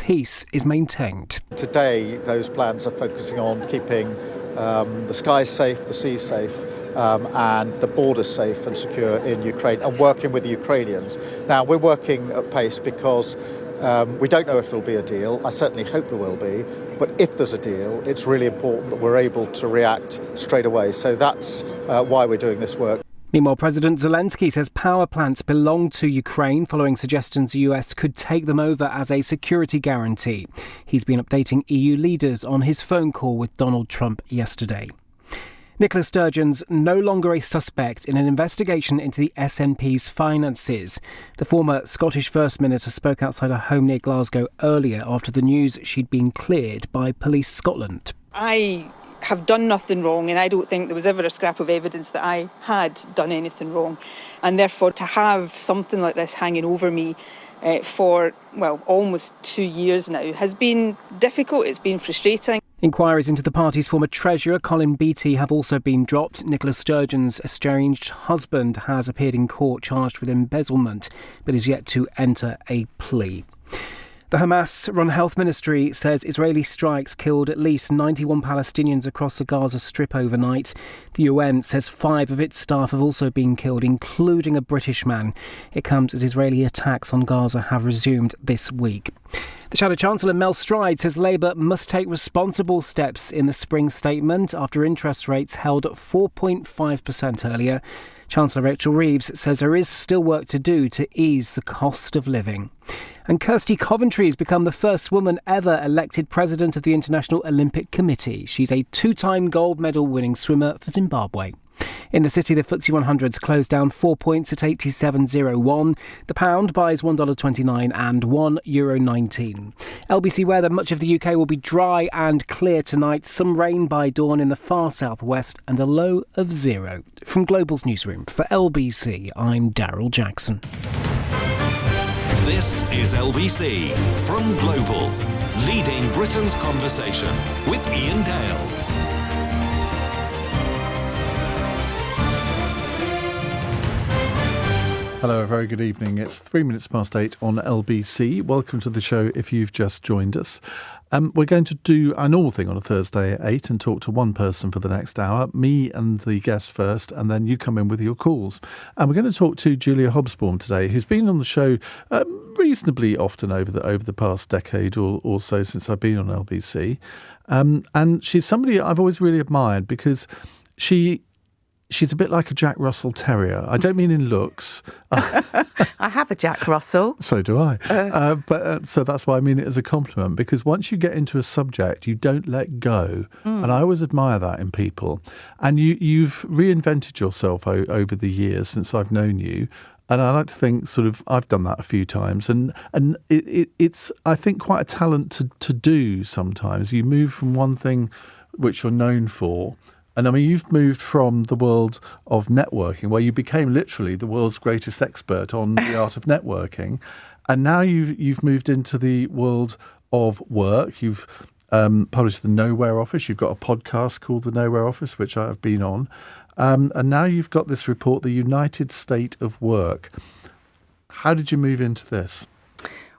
peace is maintained. Today, those plans are focusing on keeping the skies safe, the seas safe, and the borders safe and secure in Ukraine, and working with the Ukrainians. Now, we're working at pace because we don't know if there'll be a deal. I certainly hope there will be. But if there's a deal, it's really important that we're able to react straight away. So that's why we're doing this work. Meanwhile, President Zelensky says power plants belong to Ukraine following suggestions the US could take them over as a security guarantee. He's been updating EU leaders on his phone call with Donald Trump yesterday. Nicola Sturgeon's no longer a suspect in an investigation into the SNP's finances. The former Scottish First Minister spoke outside her home near Glasgow earlier after the news she'd been cleared by Police Scotland. I have done nothing wrong, and I don't think there was ever a scrap of evidence that I had done anything wrong. And therefore, to have something like this hanging over me for, almost 2 years now has been difficult, it's been frustrating. Inquiries into the party's former treasurer, Colin Beattie, have also been dropped. Nicola Sturgeon's estranged husband has appeared in court charged with embezzlement, but is yet to enter a plea. The Hamas-run health ministry says Israeli strikes killed at least 91 Palestinians across the Gaza Strip overnight. The UN says 5 of its staff have also been killed, including a British man. It comes as Israeli attacks on Gaza have resumed this week. The Shadow Chancellor Mel Stride says Labour must take responsible steps in the spring statement after interest rates held at 4.5% earlier. Chancellor Rachel Reeves says there is still work to do to ease the cost of living. And Kirsty Coventry has become the first woman ever elected president of the International Olympic Committee. She's a 2-time gold medal winning swimmer for Zimbabwe. In the city, the FTSE 100's closed down 4 points at 87.01. The pound buys $1.29 and €1.19. LBC weather: much of the UK will be dry and clear tonight. Some rain by dawn in the far southwest and a low of 0. From Global's newsroom for LBC, I'm Daryl Jackson. This is LBC from Global, leading Britain's conversation with Iain Dale. Hello, a very good evening. It's 3 minutes past 8 on LBC. Welcome to the show if you've just joined us. We're going to do our normal thing on a Thursday at 8 and talk to one person for the next hour, me and the guest first, and then you come in with your calls. And we're going to talk to Julia Hobsbawm today, who's been on the show reasonably often over the past decade or so since I've been on LBC. And she's somebody I've always really admired because she's a bit like a Jack Russell Terrier. I don't mean in looks. I have a Jack Russell. So do I. So that's why I mean it as a compliment, because once you get into a subject, you don't let go. And I always admire that in people. And you've reinvented yourself over the years since I've known you. And I like to think I've done that a few times. And it's, I think, quite a talent to do sometimes. You move from one thing which you're known for. And I mean, you've moved from the world of networking, where you became literally the world's greatest expert on the art of networking. And now you've moved into the world of work. You've published the Nowhere Office. You've got a podcast called the Nowhere Office, which I've been on. And now you've got this report, The United State of Work. How did you move into this?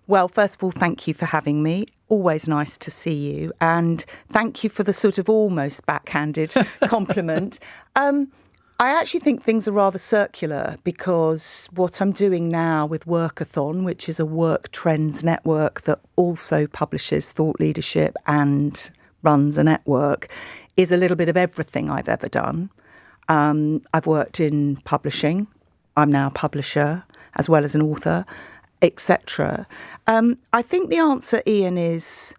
Well, first of all, thank you for having me. Always nice to see you. And thank you for the sort of almost backhanded compliment. I actually think things are rather circular, because what I'm doing now with Workathon, which is a work trends network that also publishes thought leadership and runs a network, is a little bit of everything I've ever done. I've worked in publishing. I'm now a publisher as well as an author, etc. I think the answer, Iain, is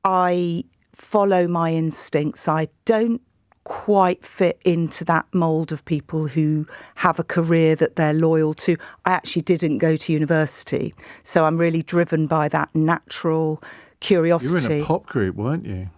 I follow my instincts. I don't quite fit into that mould of people who have a career that they're loyal to. I actually didn't go to university, so I'm really driven by that natural curiosity. You were in a pop group, weren't you?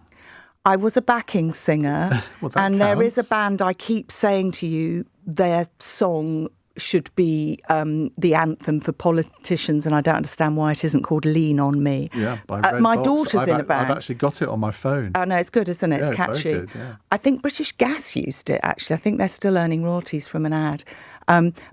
I was a backing singer, well, and counts. There is a band I keep saying to you, their song should be the anthem for politicians, and I don't understand why it isn't called Lean On Me. Yeah, by Red my Box. daughter's in a band. I've actually got it on my phone. Oh no, it's good, isn't it? It's catchy. Very good, yeah. I think British Gas used it, actually. I think they're still earning royalties from an ad.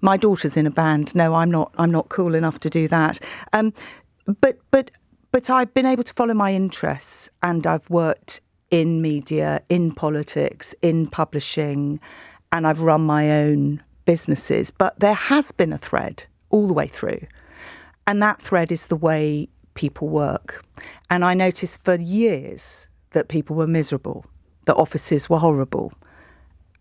My daughter's in a band. No, I'm not cool enough to do that. But But I've been able to follow my interests, and I've worked in media, in politics, in publishing, and I've run my own businesses. But there has been a thread all the way through. And that thread is the way people work. And I noticed for years that people were miserable, that offices were horrible.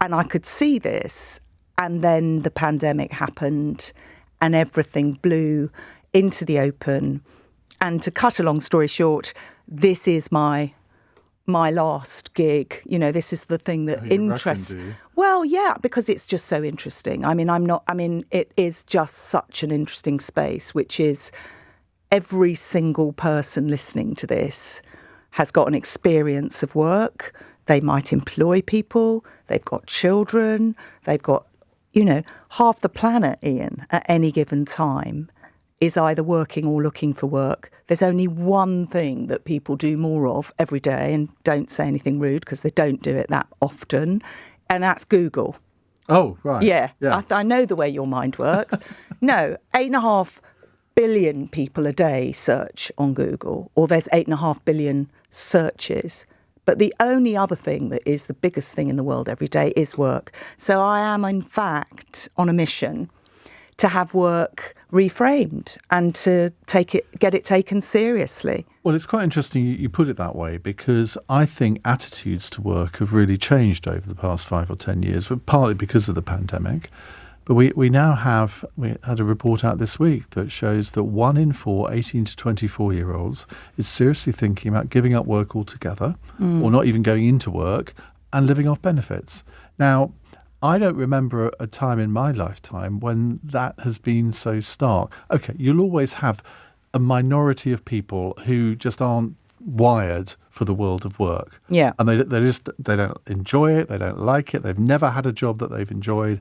And I could see this. And then the pandemic happened and everything blew into the open. And to cut a long story short, this is my last gig. You know, this is the thing that interests. Well, yeah, because it's just so interesting. It is just such an interesting space, which is every single person listening to this has got an experience of work. They might employ people. They've got children. They've got, half the planet, Iain, at any given time is either working or looking for work. There's only one thing that people do more of every day, and don't say anything rude because they don't do it that often, and that's Google. Oh, right. Yeah. I know the way your mind works. No, 8.5 billion people a day search on Google, or there's 8.5 billion searches. But the only other thing that is the biggest thing in the world every day is work. So I am, in fact, on a mission to have work reframed and to get it taken seriously. Well, it's quite interesting you put it that way, because I think attitudes to work have really changed over the past 5 or 10 years, but partly because of the pandemic. But we had a report out this week that shows that 1 in 4 18 to 24-year-olds is seriously thinking about giving up work altogether, or not even going into work, and living off benefits. Now, I don't remember a time in my lifetime when that has been so stark. Okay, you'll always have a minority of people who just aren't wired for the world of work. Yeah. And they don't enjoy it, they don't like it, they've never had a job that they've enjoyed,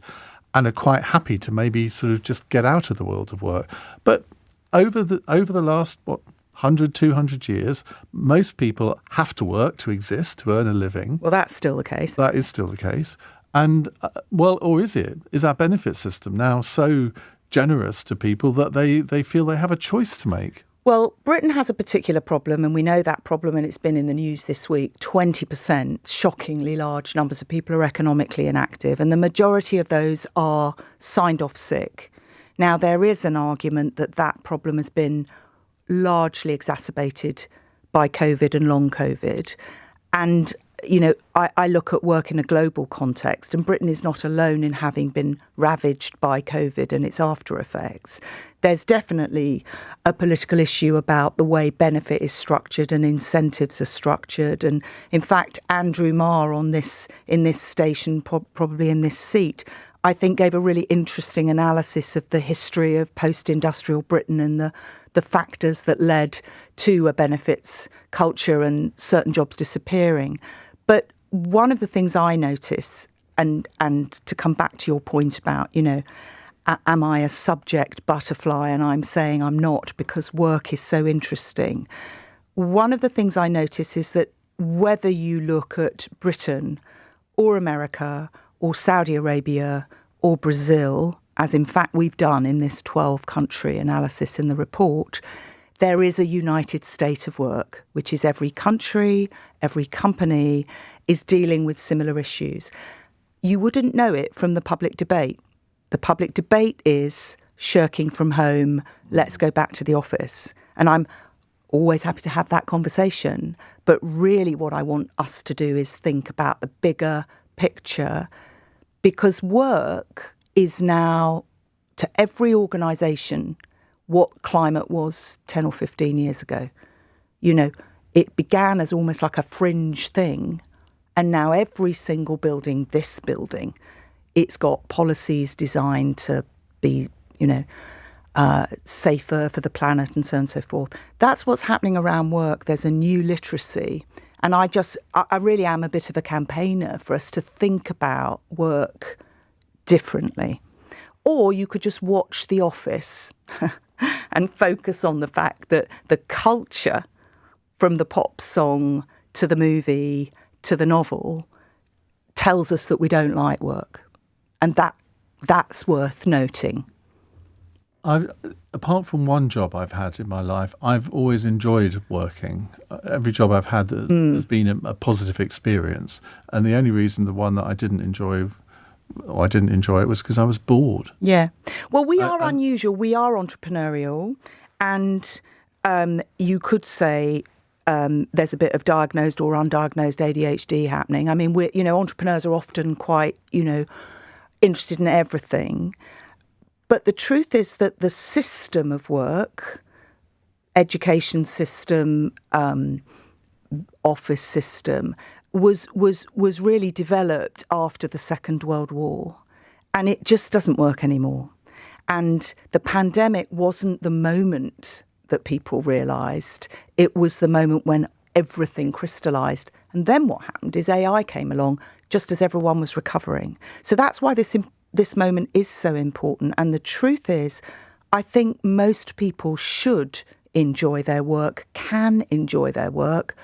and are quite happy to maybe sort of just get out of the world of work. But over the last 100, 200 years, most people have to work to exist, to earn a living. Well, that's still the case. That is still the case. And, or is it? Is our benefit system now so generous to people that they feel they have a choice to make? Well, Britain has a particular problem, and we know that problem, and it's been in the news this week. 20%, shockingly large numbers of people are economically inactive, and the majority of those are signed off sick. Now, there is an argument that problem has been largely exacerbated by COVID and long COVID. And I look at work in a global context, and Britain is not alone in having been ravaged by COVID and its after effects. There's definitely a political issue about the way benefit is structured and incentives are structured. And in fact, Andrew Marr in this station, probably in this seat, I think gave a really interesting analysis of the history of post-industrial Britain and the factors that led to a benefits culture and certain jobs disappearing. But one of the things I notice, and to come back to your point about, am I a subject butterfly? And I'm saying I'm not, because work is so interesting. One of the things I notice is that whether you look at Britain or America or Saudi Arabia or Brazil, as in fact we've done in this 12-country analysis in the report, there is a united state of work, which is every country, every company is dealing with similar issues. You wouldn't know it from the public debate. The public debate is shirking from home, let's go back to the office. And I'm always happy to have that conversation. But really what I want us to do is think about the bigger picture, because work is now, to every organisation, what climate was 10 or 15 years ago. It began as almost like a fringe thing, and now every single building, this building, it's got policies designed to be, safer for the planet and so on and so forth. That's what's happening around work. There's a new literacy. And I really am a bit of a campaigner for us to think about work differently. Or you could just watch The Office and focus on the fact that the culture, from the pop song to the movie to the novel, tells us that we don't like work. And that's worth noting. apart from one job I've had in my life, I've always enjoyed working. Every job I've had has been a positive experience. And the only reason the one that I didn't enjoy it was because I was bored. Yeah. Well, we are unusual. We are entrepreneurial. And you could say there's a bit of diagnosed or undiagnosed ADHD happening. I mean, entrepreneurs are often quite, interested in everything. But the truth is that the system of work, education system, office system, was really developed after the Second World War, and it just doesn't work anymore. And the pandemic wasn't the moment that people realised. It was the moment when everything crystallised. And then what happened is AI came along just as everyone was recovering. So that's why this moment is so important. And the truth is, I think most people should enjoy their work, can enjoy their work,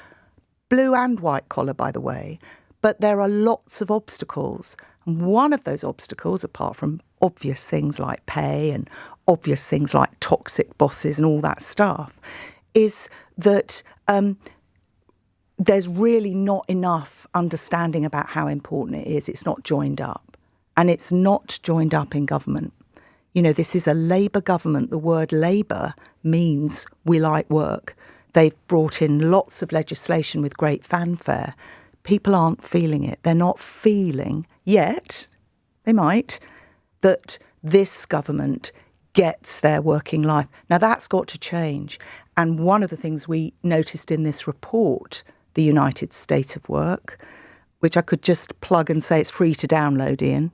blue and white collar, by the way. But there are lots of obstacles. And one of those obstacles, apart from obvious things like pay and obvious things like toxic bosses and all that stuff, is that there's really not enough understanding about how important it is. It's not joined up. And it's not joined up in government. This is a Labour government. The word Labour means we like work. They've brought in lots of legislation with great fanfare. People aren't feeling it. They're not feeling yet, they might, that this government gets their working life. Now, that's got to change. And one of the things we noticed in this report, the United State of Work, which I could just plug and say it's free to download, Iain.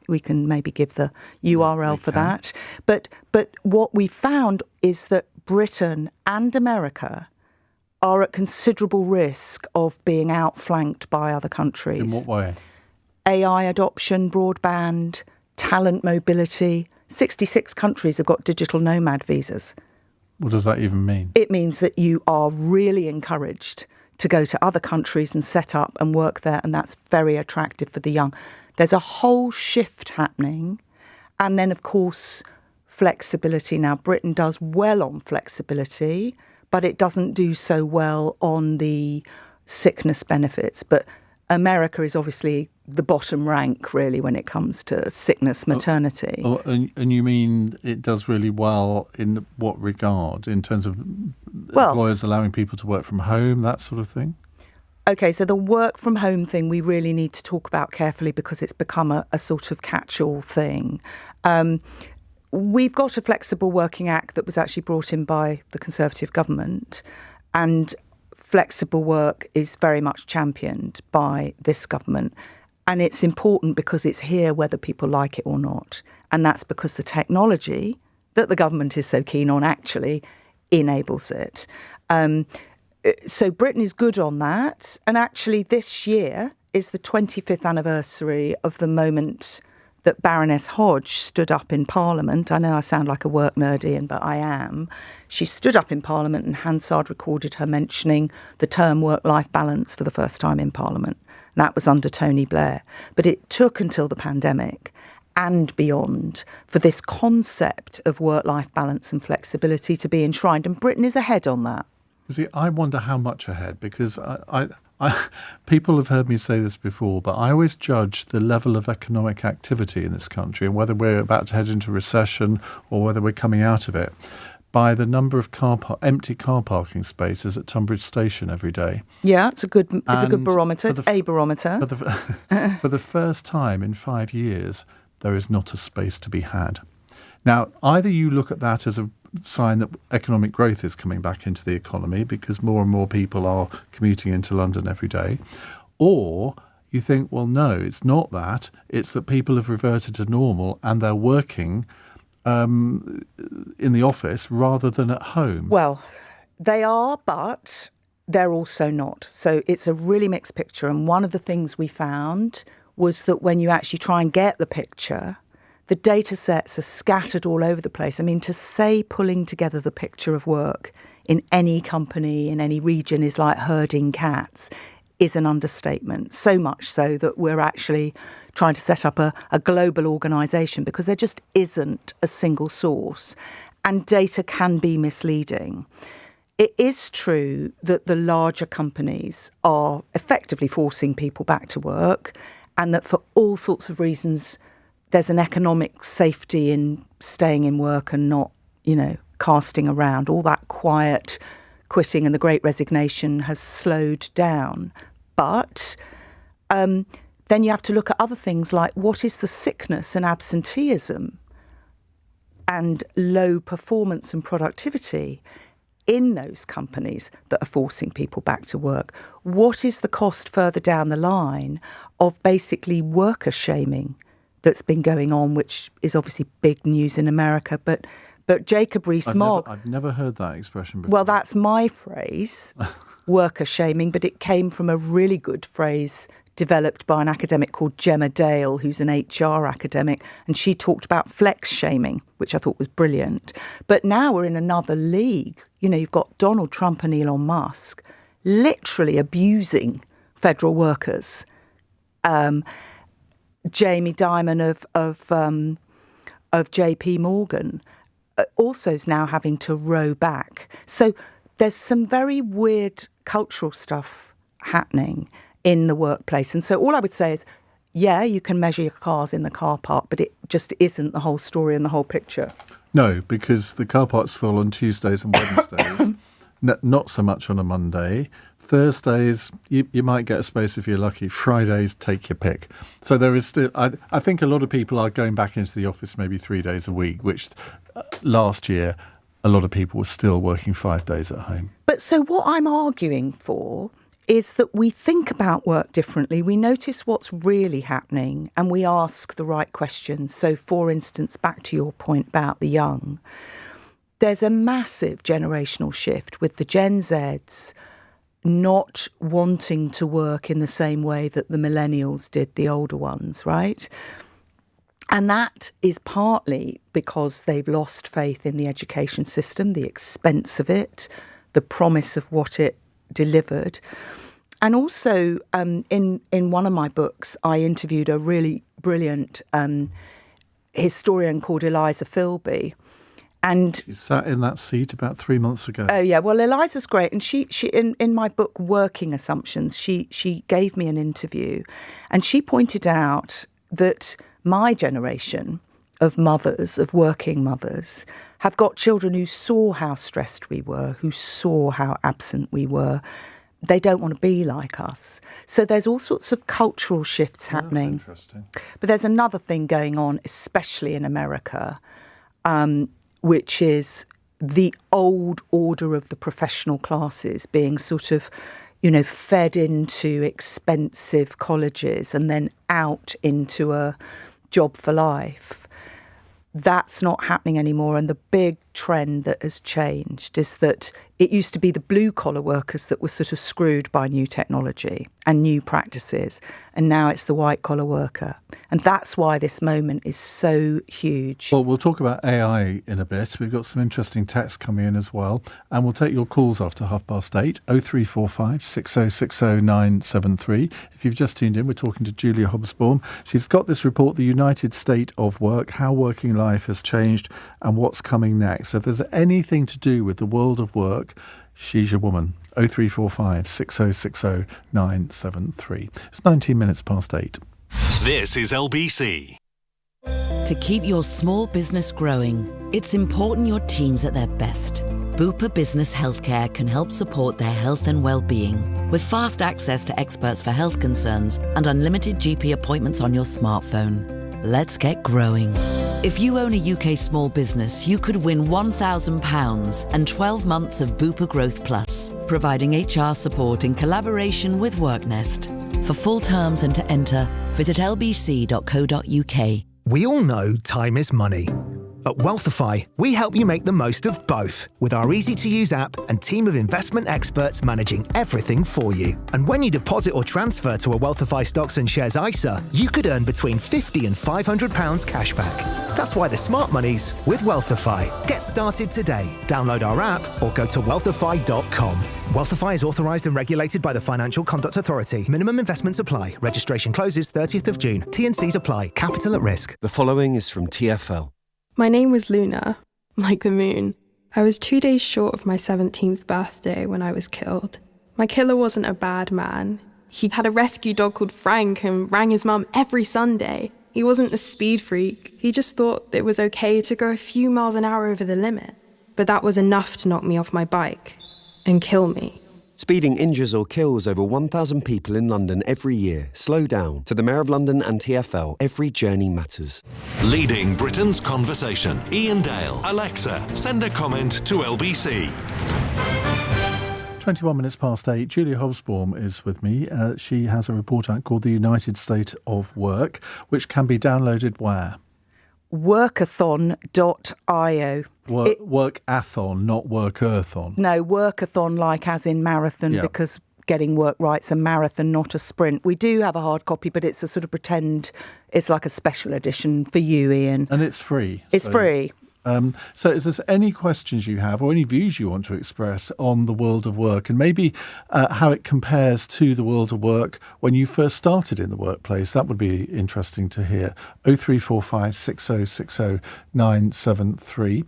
We can maybe give the URL for that. But what we found is that Britain and America are at considerable risk of being outflanked by other countries. In what way? AI adoption, broadband, talent mobility. 66 countries have got digital nomad visas. What does that even mean? It means that you are really encouraged to go to other countries and set up and work there, and that's very attractive for the young. There's a whole shift happening. And then, of course, flexibility. Now, Britain does well on flexibility, but it doesn't do so well on the sickness benefits. But America is obviously the bottom rank, really, when it comes to sickness maternity. And you mean it does really well in what regard? In terms of employers allowing people to work from home, that sort of thing? OK, so the work from home thing we really need to talk about carefully because it's become a sort of catch-all thing. We've got a Flexible Working Act that was actually brought in by the Conservative government, and flexible work is very much championed by this government. And it's important because it's here whether people like it or not. And that's because the technology that the government is so keen on actually enables it. So Britain is good on that. And actually this year is the 25th anniversary of the moment that Baroness Hodge stood up in Parliament. I know I sound like a work nerd, Iain, but I am. She stood up in Parliament and Hansard recorded her mentioning the term work-life balance for the first time in Parliament. And that was under Tony Blair. But it took until the pandemic and beyond for this concept of work-life balance and flexibility to be enshrined. And Britain is ahead on that. See, I wonder how much ahead, because I people have heard me say this before, but I always judge the level of economic activity in this country and whether we're about to head into recession or whether we're coming out of it by the number of empty car parking spaces at Tunbridge Station every day. Yeah, it's a good barometer. It's a barometer. For the first time in 5 years, there is not a space to be had. Now, either you look at that as a sign that economic growth is coming back into the economy because more and more people are commuting into London every day, or you think, well, no, it's not that. It's that people have reverted to normal and they're working in the office rather than at home. Well, they are, but they're also not. So it's a really mixed picture. And one of the things we found was that when you actually try and get the picture, the data sets are scattered all over the place. I mean, to say pulling together the picture of work in any company, in any region, is like herding cats. is an understatement. So much so that we're actually trying to set up a global organisation because there just isn't a single source, and data can be misleading. It is true that the larger companies are effectively forcing people back to work, and that for all sorts of reasons, there's an economic safety in staying in work and not, casting around. All that quiet quitting and the Great Resignation has slowed down. But then you have to look at other things like what is the sickness and absenteeism and low performance and productivity in those companies that are forcing people back to work? What is the cost further down the line of basically worker shaming that's been going on, which is obviously big news in America, but Jacob Rees-Mogg... I've never heard that expression before. Well, that's my phrase, worker shaming, but it came from a really good phrase developed by an academic called Iain Dale, who's an HR academic, and she talked about flex shaming, which I thought was brilliant. But now we're in another league. You've got Donald Trump and Elon Musk literally abusing federal workers. Jamie Dimon of JP Morgan also is now having to row back. So there's some very weird cultural stuff happening in the workplace. And so all I would say is, yeah, you can measure your cars in the car park, but it just isn't the whole story and the whole picture. No, because the car park's full on Tuesdays and Wednesdays, not so much on a Monday. Thursdays, you might get a space if you're lucky. Fridays, take your pick. So there is still, I think a lot of people are going back into the office maybe 3 days a week, which last year a lot of people were still working 5 days at home. But so what I'm arguing for is that we think about work differently. We notice what's really happening and we ask the right questions. So, for instance, back to your point about the young, there's a massive generational shift with the Gen Zs not wanting to work in the same way that the millennials did, the older ones, right? And that is partly because they've lost faith in the education system, the expense of it, the promise of what it delivered. And also, in one of my books, I interviewed a really brilliant historian called Eliza Philby. And she sat in that seat about 3 months ago. Oh, yeah. Well, Eliza's great. And she in my book, Working Assumptions, she gave me an interview. And she pointed out that my generation of mothers, of working mothers, have got children who saw how stressed we were, who saw how absent we were. They don't want to be like us. So there's all sorts of cultural shifts happening. That's interesting. But there's another thing going on, especially in America, which is the old order of the professional classes being sort of, fed into expensive colleges and then out into a job for life. That's not happening anymore. And the big trend that has changed is that it used to be the blue-collar workers that were sort of screwed by new technology and new practices. And now it's the white-collar worker. And that's why this moment is so huge. Well, we'll talk about AI in a bit. We've got some interesting texts coming in as well. And we'll take your calls after 8:30, 0345 6060 973. If you've just tuned in, we're talking to Julia Hobsbawm. She's got this report, The United State of Work, How Working Life Has Changed and What's Coming Next. So if there's anything to do with the world of work, she's your woman. 0345 6060 973. It's 19 minutes past 8. This is LBC. To keep your small business growing, it's important your team's at their best. Bupa Business Healthcare can help support their health and well-being with fast access to experts for health concerns and unlimited GP appointments on your smartphone. Let's get growing. If you own a UK small business, you could win £1,000 and 12 months of Bupa Growth Plus, providing HR support in collaboration with WorkNest. For full terms and to enter, visit lbc.co.uk. We all know time is money. At Wealthify, we help you make the most of both with our easy-to-use app and team of investment experts managing everything for you. And when you deposit or transfer to a Wealthify Stocks and Shares ISA, you could earn between £50 and £500 cash back. That's why the smart money's with Wealthify. Get started today. Download our app or go to wealthify.com. Wealthify is authorised and regulated by the Financial Conduct Authority. Minimum investments apply. Registration closes 30th of June. T&Cs apply. Capital at risk. The following is from TfL. My name was Luna, like the moon. I was 2 days short of my 17th birthday when I was killed. My killer wasn't a bad man. He had a rescue dog called Frank and rang his mum every Sunday. He wasn't a speed freak. He just thought it was okay to go a few miles an hour over the limit. But that was enough to knock me off my bike and kill me. Speeding injures or kills over 1,000 people in London every year. Slow down. To the Mayor of London and TfL, every journey matters. Leading Britain's conversation. Iain Dale. Alexa, send a comment to LBC. 21 minutes past 8. Julia Hobsbawm is with me. She has a report out called The United State of Work, which can be downloaded where? Workathon.io. Workathon, not Workathon. No, Workathon, like as in marathon, because getting work right's a marathon, not a sprint. We do have a hard copy, but it's a sort of pretend, it's like a special edition for you, Ian. And it's free. It's free. So if there's any questions you have or any views you want to express on the world of work and maybe how it compares to the world of work when you first started in the workplace, that would be interesting to hear. 0345 6060 973.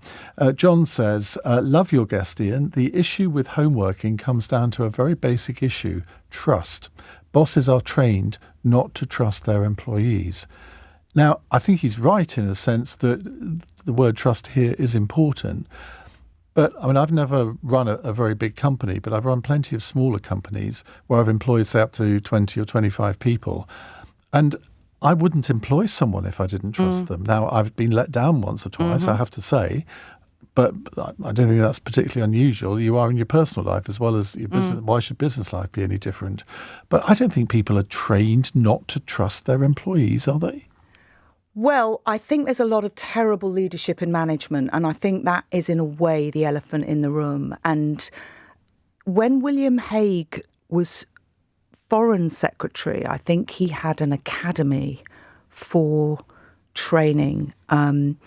John says, love your guest, Ian. The issue with home working comes down to a very basic issue, trust. Bosses are trained not to trust their employees. Now, I think he's right in a sense that the word trust here is important. But, I mean, I've never run a very big company, but I've run plenty of smaller companies where I've employed, say, up to 20 or 25 people. And I wouldn't employ someone if I didn't trust them. Now, I've been let down once or twice, I have to say, but I don't think that's particularly unusual. You are in your personal life as well as your business. Why should business life be any different? But I don't think people are trained not to trust their employees, are they? Well, I think there's a lot of terrible leadership in management, and I think that is in a way the elephant in the room. And when William Hague was Foreign Secretary, I think he had an academy for training, but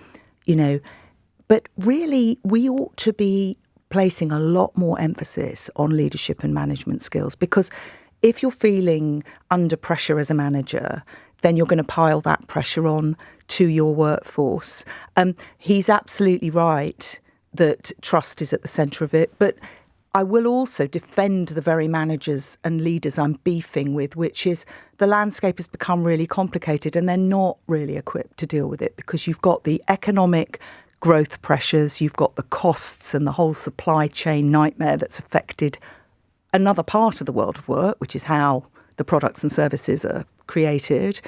really we ought to be placing a lot more emphasis on leadership and management skills, because if you're feeling under pressure as a manager, then you're going to pile that pressure on to your workforce. He's absolutely right that trust is at the centre of it, but I will also defend the very managers and leaders I'm beefing with, which is the landscape has become really complicated and they're not really equipped to deal with it, because you've got the economic growth pressures, you've got the costs and the whole supply chain nightmare that's affected another part of the world of work, which is how the products and services are created.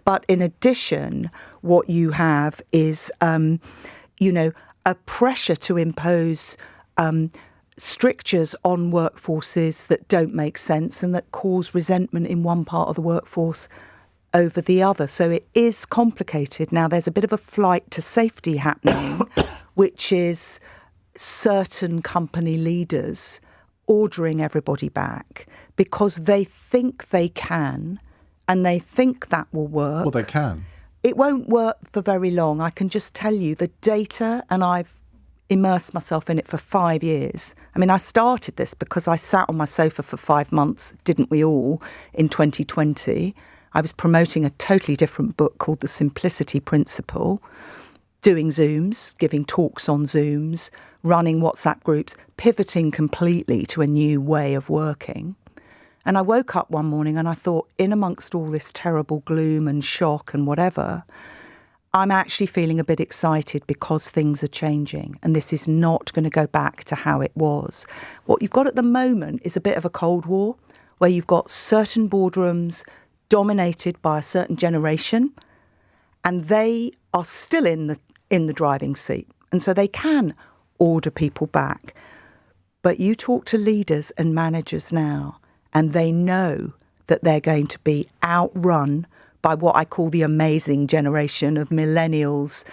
But in addition, what you have is, a pressure to impose strictures on workforces that don't make sense and that cause resentment in one part of the workforce over the other. So it is complicated. Now, there's a bit of a flight to safety happening, which is certain company leaders ordering everybody back because they think they can and they think that will work. Well, they can. It won't work for very long. I can just tell you the data, and I've immersed myself in it for 5 years. I mean, I started this because I sat on my sofa for 5 months, didn't we all, in 2020. I was promoting a totally different book called The Simplicity Principle, doing Zooms, giving talks on Zooms, running WhatsApp groups, pivoting completely to a new way of working. And I woke up one morning and I thought, in amongst all this terrible gloom and shock and whatever, I'm actually feeling a bit excited because things are changing and this is not going to go back to how it was. What you've got at the moment is a bit of a Cold War where you've got certain boardrooms dominated by a certain generation and they are still in the driving seat. And so they can order people back. But you talk to leaders and managers now, and they know that they're going to be outrun by what I call the amazing generation of millennials,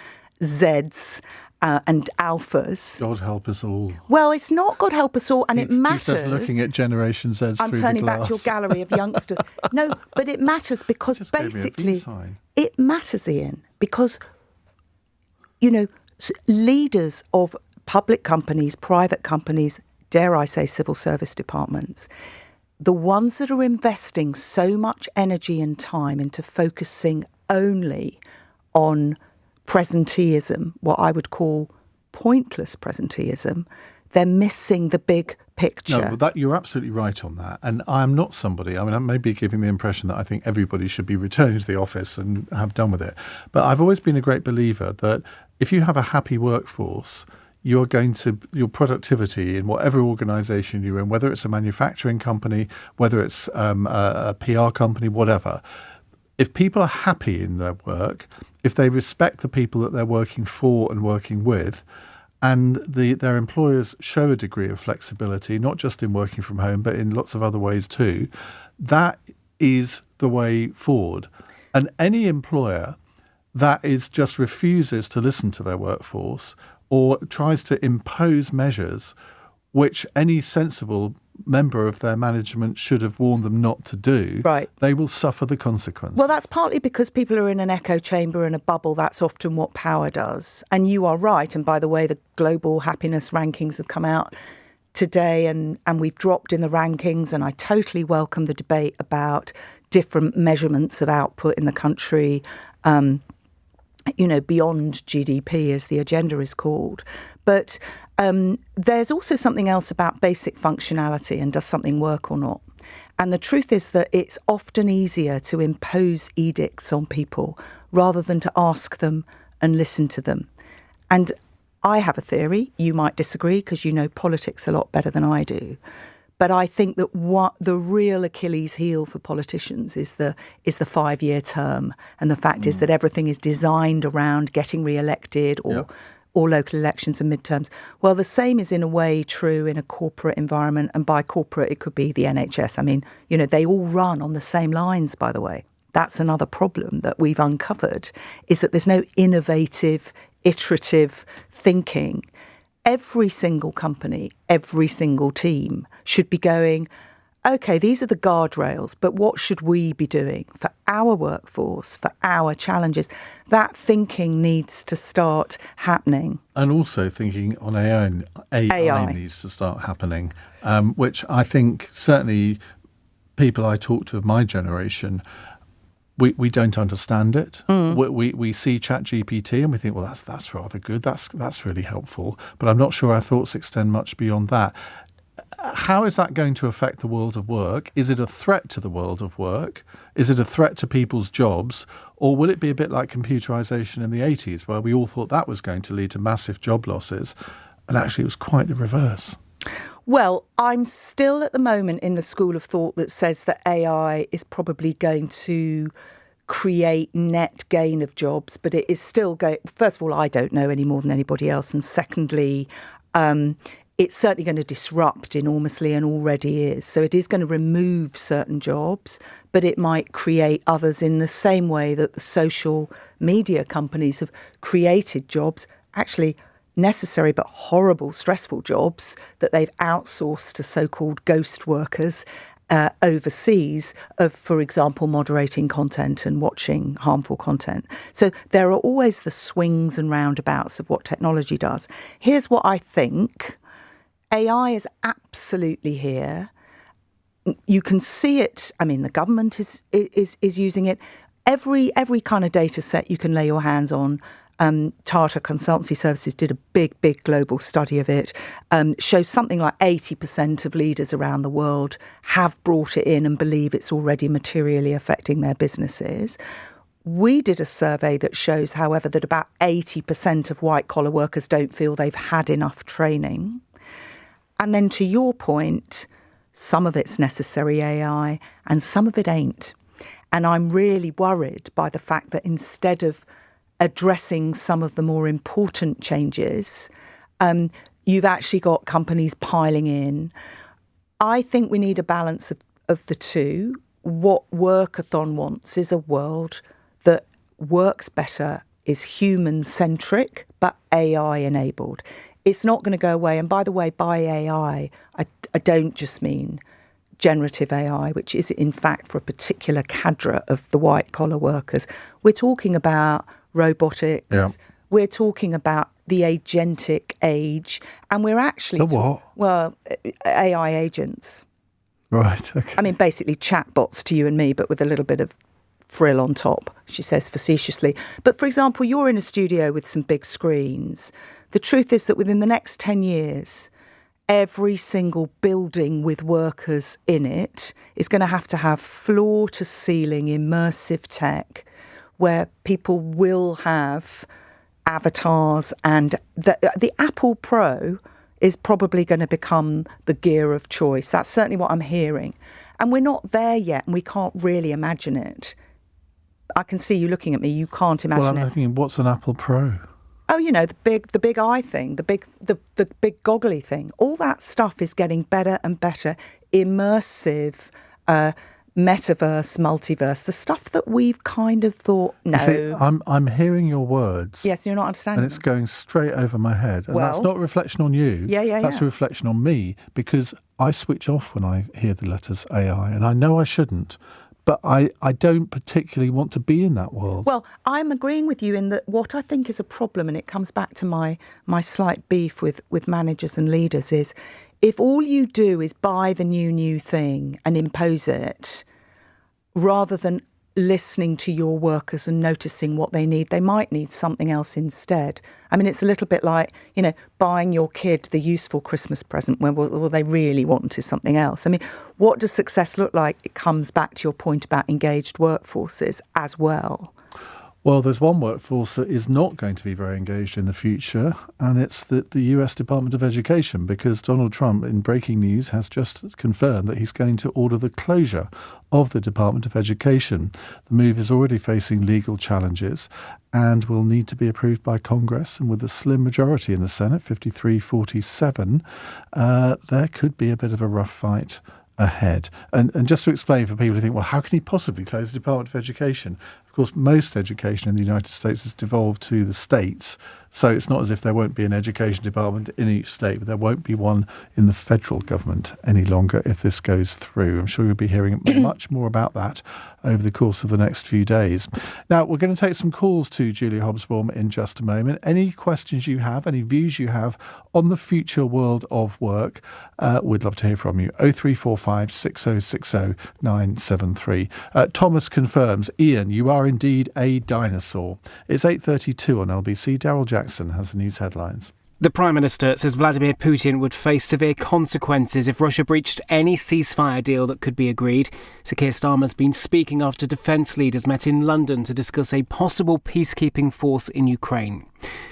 Zs, and alphas. God help us all. Well, it's not God help us all, and it matters. He's just looking at Generation Zs I'm through the glass. I'm turning back to your gallery of youngsters. No, but it matters because just basically it matters, Ian, because, leaders of public companies, private companies, dare I say, civil service departments, the ones that are investing so much energy and time into focusing only on presenteeism, what I would call pointless presenteeism, they're missing the big picture. No, that you're absolutely right on that. And I'm not somebody, I may be giving the impression that I think everybody should be returning to the office and have done with it. But I've always been a great believer that if you have a happy workforce, your productivity in whatever organisation you're in, whether it's a manufacturing company, whether it's a PR company, whatever, if people are happy in their work, if they respect the people that they're working for and working with, and their employers show a degree of flexibility, not just in working from home, but in lots of other ways too, that is the way forward. And any employer that just refuses to listen to their workforce or tries to impose measures which any sensible member of their management should have warned them not to do, right, they will suffer the consequence. Well, that's partly because people are in an echo chamber and a bubble. That's often what power does. And you are right. And by the way, the global happiness rankings have come out today and we've dropped in the rankings. And I totally welcome the debate about different measurements of output in the country, beyond GDP, as the agenda is called. But there's also something else about basic functionality and does something work or not. And the truth is that it's often easier to impose edicts on people rather than to ask them and listen to them. And I have a theory. You might disagree because you know politics a lot better than I do. But I think that what the real Achilles heel for politicians is the 5-year term. And the fact is that everything is designed around getting re-elected or local elections and midterms. Well, the same is in a way true in a corporate environment. And by corporate, it could be the NHS. I mean, they all run on the same lines, by the way. That's another problem that we've uncovered, is that there's no innovative, iterative thinking. Every single company, every single team should be going, OK, these are the guardrails, but what should we be doing for our workforce, for our challenges? That thinking needs to start happening. And also thinking on AI needs to start happening, which I think certainly people I talk to of my generation, we don't understand it. We see ChatGPT and we think, well, that's rather good. That's really helpful. But I'm not sure our thoughts extend much beyond that. How is that going to affect the world of work? Is it a threat to the world of work? Is it a threat to people's jobs? Or will it be a bit like computerisation in the 80s, where we all thought that was going to lead to massive job losses? And actually, it was quite the reverse. Well, I'm still at the moment in the school of thought that says that AI is probably going to create net gain of jobs, but it is still going. First of all, I don't know any more than anybody else. And secondly, it's certainly going to disrupt enormously and already is. So it is going to remove certain jobs, but it might create others in the same way that the social media companies have created jobs, actually necessary but horrible, stressful jobs that they've outsourced to so-called ghost workers overseas of, for example, moderating content and watching harmful content. So there are always the swings and roundabouts of what technology does. Here's what I think. AI is absolutely here. You can see it. I mean, the government is using it. Every kind of data set you can lay your hands on. Tata Consultancy Services did a big global study of it. Shows something like 80% of leaders around the world have brought it in and believe it's already materially affecting their businesses. We did a survey that shows, however, that about 80% of white-collar workers don't feel they've had enough training. And then to your point, some of it's necessary AI and some of it ain't. And I'm really worried by the fact that instead of addressing some of the more important changes, you've actually got companies piling in. I think we need a balance of the two. What Workathon wants is a world that works better, is human-centric, but AI-enabled. It's not going to go away. And by the way, by AI, I don't just mean generative AI, which is in fact for a particular cadre of the white-collar workers. We're talking about robotics. Yeah. We're talking about the agentic age, and we're actually... The what? Well, AI agents. Right, okay. I mean, basically chatbots to you and me, but with a little bit of frill on top, she says facetiously. But for example, you're in a studio with some big screens. The truth is that within the next 10 years, every single building with workers in it is going to have floor-to-ceiling immersive tech where people will have avatars, and the Apple Pro is probably going to become the gear of choice. That's certainly what I'm hearing. And we're not there yet, and we can't really imagine it. I can see you looking at me. You can't imagine it. Well, I'm thinking, what's an Apple Pro? Oh, the big eye thing, the big goggly thing. All that stuff is getting better and better. Immersive, metaverse, multiverse, the stuff that we've kind of thought, no. You see, I'm hearing your words. Yes, you're not understanding. And it's going straight over my head. And that's not a reflection on you. That's a reflection on me, because I switch off when I hear the letters AI, and I know I shouldn't. But I don't particularly want to be in that world. Well, I'm agreeing with you in that what I think is a problem, and it comes back to my slight beef with managers and leaders, is if all you do is buy the new thing and impose it, rather than listening to your workers and noticing what they need, they might need something else instead. I mean, it's a little bit like, buying your kid the useful Christmas present when what they really want is something else. I mean, what does success look like? It comes back to your point about engaged workforces as well. Well, there's one workforce that is not going to be very engaged in the future, and it's the US Department of Education, because Donald Trump, in breaking news, has just confirmed that he's going to order the closure of the Department of Education. The move is already facing legal challenges and will need to be approved by Congress, and with a slim majority in the Senate, 53-47, there could be a bit of a rough fight ahead. And just to explain for people who think, well, how can he possibly close the Department of Education? Of course, most education in the United States is devolved to the states, so it's not as if there won't be an education department in each state, but there won't be one in the federal government any longer if this goes through. I'm sure you'll be hearing much more about that over the course of the next few days. Now, we're going to take some calls to Julia Hobsbawm in just a moment. Any questions you have, any views you have on the future world of work, we'd love to hear from you. 0345 6060 973. Thomas confirms, Ian, you are indeed a dinosaur. It's 8:32 on LBC. Daryl Jackson has the news headlines. The Prime Minister says Vladimir Putin would face severe consequences if Russia breached any ceasefire deal that could be agreed. Sir Keir Starmer's been speaking after defence leaders met in London to discuss a possible peacekeeping force in Ukraine.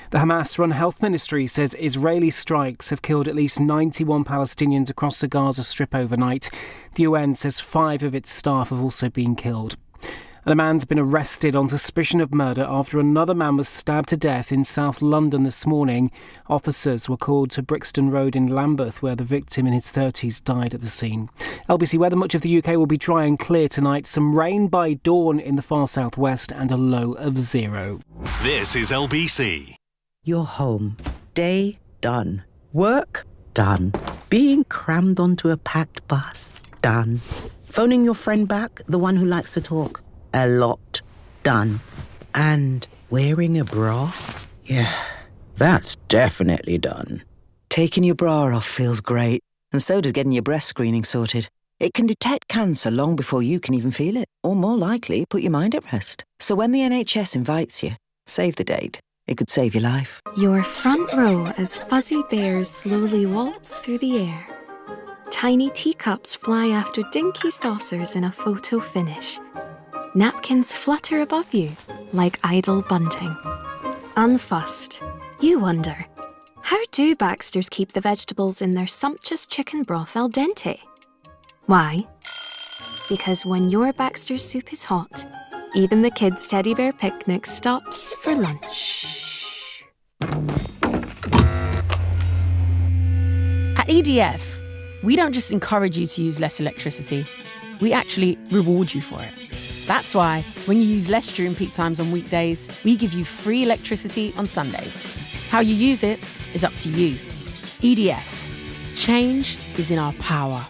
The Hamas-run health ministry says Israeli strikes have killed at least 91 Palestinians across the Gaza Strip overnight. The UN says 5 of its staff have also been killed. And a man's been arrested on suspicion of murder after another man was stabbed to death in South London this morning. Officers were called to Brixton Road in Lambeth, where the victim in his 30s died at the scene. LBC weather: much of the UK will be dry and clear tonight. Some rain by dawn in the far southwest and a low of 0. This is LBC. You're home. Day done. Work done. Being crammed onto a packed bus done. Phoning your friend back, the one who likes to talk. A lot done. And wearing a bra? Yeah, that's definitely done. Taking your bra off feels great, and so does getting your breast screening sorted. It can detect cancer long before you can even feel it, or more likely, put your mind at rest. So when the NHS invites you, save the date. It could save your life. Your front row as fuzzy bears slowly waltz through the air. Tiny teacups fly after dinky saucers in a photo finish. Napkins flutter above you like idle bunting. Unfussed, you wonder, how do Baxters keep the vegetables in their sumptuous chicken broth al dente? Why? Because when your Baxter's soup is hot, even the kids' teddy bear picnic stops for lunch. At EDF, we don't just encourage you to use less electricity, we actually reward you for it. That's why, when you use less during peak times on weekdays, we give you free electricity on Sundays. How you use it is up to you. EDF. Change is in our power.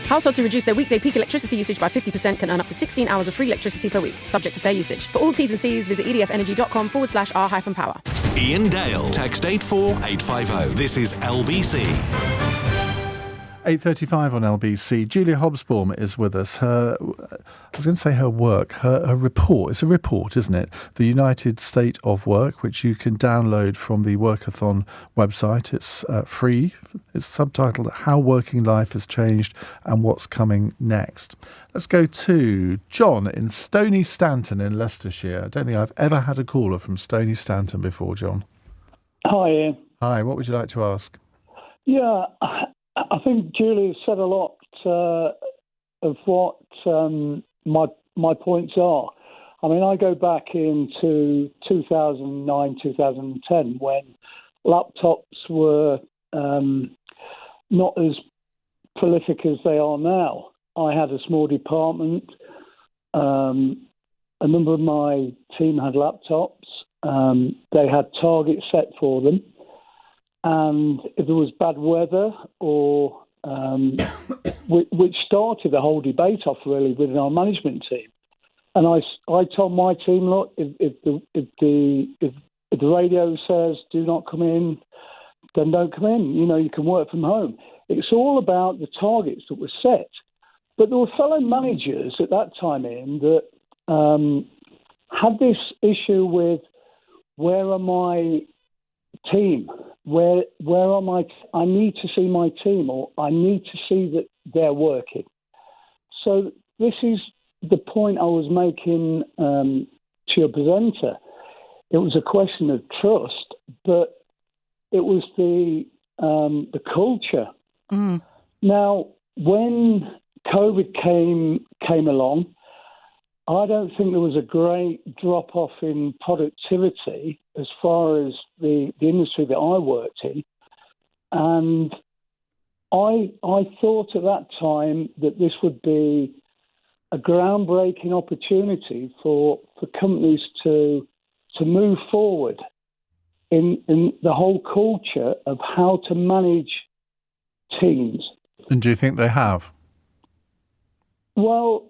Households who reduce their weekday peak electricity usage by 50% can earn up to 16 hours of free electricity per week, subject to fair usage. For all T's and C's, visit edfenergy.com/r-power. Iain Dale. Text 84850. This is LBC. 8:35 on LBC. Julia Hobsbawm is with us. I was going to say her work, her report. It's a report, isn't it? The United State of Work, which you can download from the Workathon website. It's free. It's subtitled How Working Life Has Changed and What's Coming Next. Let's go to John in Stony Stanton in Leicestershire. I don't think I've ever had a caller from Stony Stanton before, John. Hi, Ian. Hi, what would you like to ask? Yeah, I think Julie said a lot of what my points are. I mean, I go back into 2009, 2010 when laptops were not as prolific as they are now. I had a small department. A number of my team had laptops. They had targets set for them. And if there was bad weather, or which started the whole debate off really within our management team, and I told my team, look, if the radio says do not come in, then don't come in. You know, you can work from home. It's all about the targets that were set. But there were fellow managers at that time in that had this issue with where are my team? Where are my? I need to see my team, or I need to see that they're working. So this is the point I was making to your presenter. It was a question of trust, but it was the culture. Mm. Now, when COVID came along, I don't think there was a great drop-off in productivity as far as the industry that I worked in. And I thought at that time that this would be a groundbreaking opportunity for companies to move forward in the whole culture of how to manage teams. And do you think they have? Well,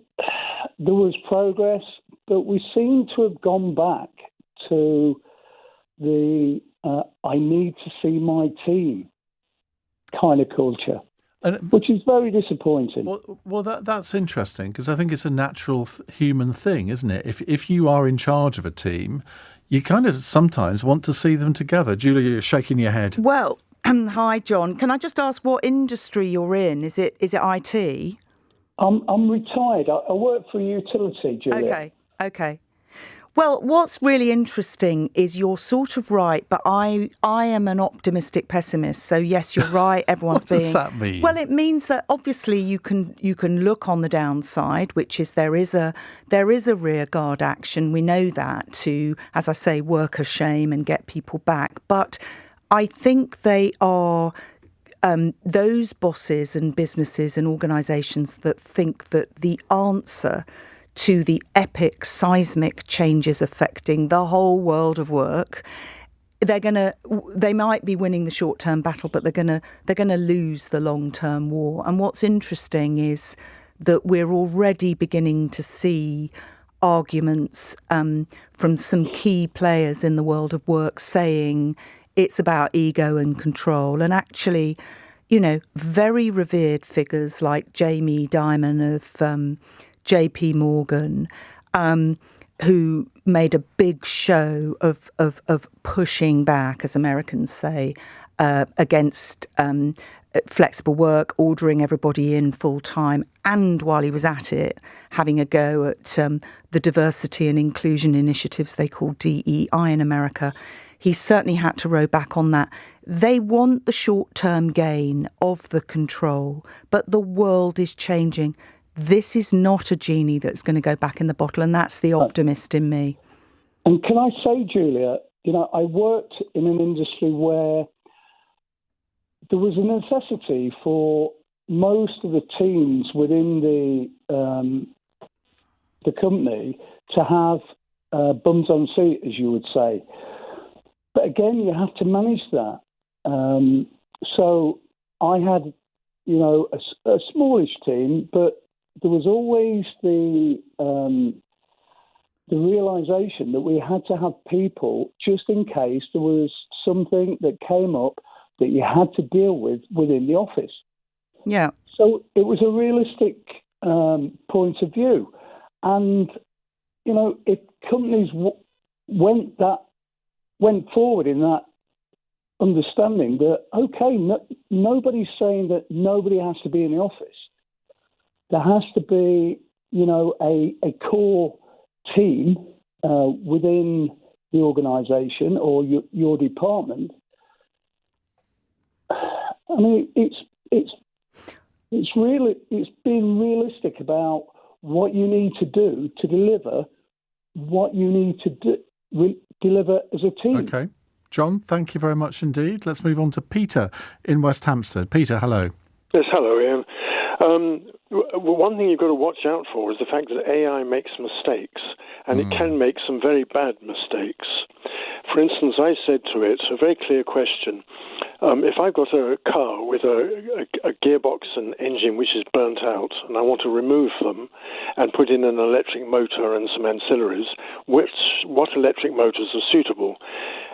there was progress, but we seem to have gone back to the I need to see my team kind of culture, which is very disappointing. Well, that's interesting, because I think it's a natural human thing, isn't it? If you are in charge of a team, you kind of sometimes want to see them together. Julia, you're shaking your head. Well, hi, John. Can I just ask what industry you're in? Is it IT? I'm retired. I work for a utility, Julia. Okay. Well, what's really interesting is you're sort of right, but I am an optimistic pessimist. So yes, you're right. Everyone's What does that mean? Well, it means that obviously you can look on the downside, which is there is a rear guard action. We know that to, as I say, work a shame and get people back. But I think they are. Those bosses and businesses and organisations that think that the answer to the epic seismic changes affecting the whole world of work, they might be winning the short-term battle, but they're gonna lose the long-term war. And what's interesting is that we're already beginning to see arguments from some key players in the world of work saying it's about ego and control. And actually, you know, very revered figures like Jamie Dimon of JP Morgan, who made a big show of pushing back, as Americans say, against flexible work, ordering everybody in full time, and while he was at it, having a go at the diversity and inclusion initiatives they call DEI in America. He certainly had to row back on that. They want the short-term gain of the control, but the world is changing. This is not a genie that's going to go back in the bottle, and that's the optimist in me. And can I say, Julia, you know, I worked in an industry where there was a necessity for most of the teams within the company to have bums on seat, as you would say. But again, you have to manage that. So I had, you know, a smallish team, but there was always the the realisation that we had to have people just in case there was something that came up that you had to deal with within the office. Yeah. So it was a realistic point of view. And, you know, if companies went forward in that understanding that, okay, nobody's saying that nobody has to be in the office. There has to be, you know, a core team within the organisation or your department. I mean, it's being realistic about what you need to do to deliver what you need to deliver as a team. Okay. John, thank you very much indeed. Let's move on to Peter in West Hampstead. Peter, hello. Yes, hello, Ian. One thing you've got to watch out for is the fact that AI makes mistakes, and it can make some very bad mistakes. For instance, I said to it a very clear question. If I've got a car with a gearbox and engine which is burnt out, and I want to remove them and put in an electric motor and some ancillaries, what electric motors are suitable?